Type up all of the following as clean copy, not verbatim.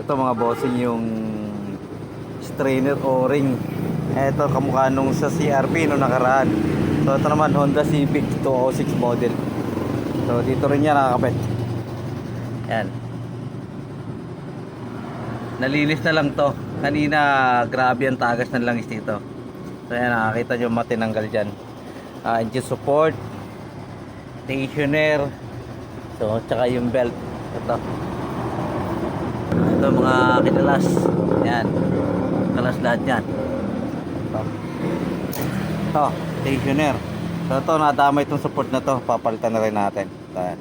Ito mga bossing yung strainer o-ring. Ito kamukha nung sa CRV nung nakaraan. So ito naman Honda Civic 206 model. So dito rin yan nakakabit. Yan. Nalinis na lang to. Kanina grabe ang tagas ng langis dito. So yan, nakakita nyo matinanggal dyan. Engine support, tensioner, so tsaka yung belt. Ito mga kinalas. Yan, kalas lahat yan. Ito tensioner. So ito nadamay itong support na to, papalitan na rin natin. Ito, yan.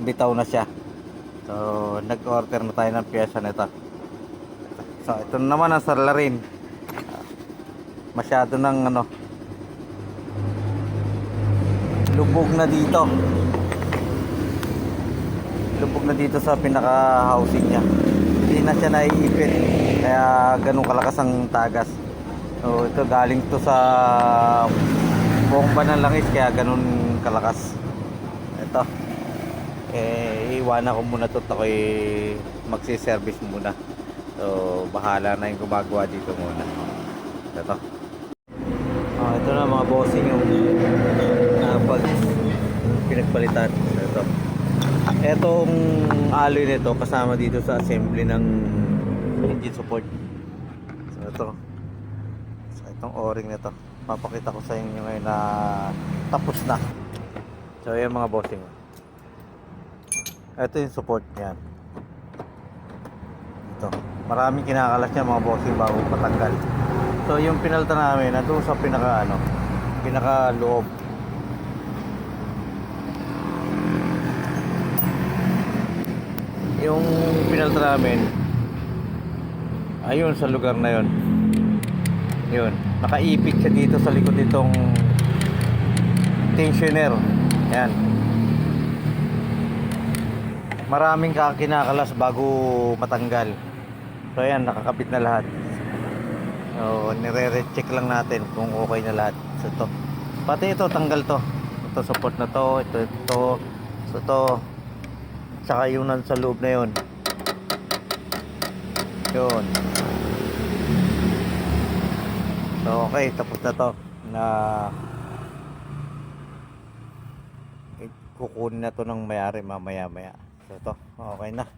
Bitaw na siya. So nag-order na tayo ng pyesa nito. So ito naman ang salarin. Masyado ng lubog na dito. Lubog na dito sa pinaka housing niya. Hindi na siya naiipit. Kaya ganun kalakas ang tagas. So ito galing to sa bomba ng langis kaya ganun kalakas. Ito. Iwanan ko muna to. Ako magsi-service muna. So bahala na yung gumagawa dito muna. Ito. Ito na mga bossing yung pag pinagpalitan. Ito. Etong alloy nito kasama dito sa assembly ng engine support. So ito. So itong o-ring nito. Papakita ko sa inyo ngayon na tapos na. So yan mga bossing. Ito yung support niyan. Ito. Maraming kinakalas niya mga bossing bago patanggal. So yung pinalta namin nandun sa pinaka loob. Yung pinalta namin ayun sa lugar na yun. Yun, nakaipit siya dito sa likod nitong tensioner. Yan. Maraming kinakalas bago matanggal. So yan, nakakabit na lahat. So, nire-recheck lang natin kung okay na lahat. So, ito. Pati ito, tanggal to. Ito, support na to. Ito. So, ito. Tsaka yung nasa loob na yun. Yun. So, okay. Tapos na to. Na kukunin na to ng mayari mamaya-maya. So, ito. Okay na.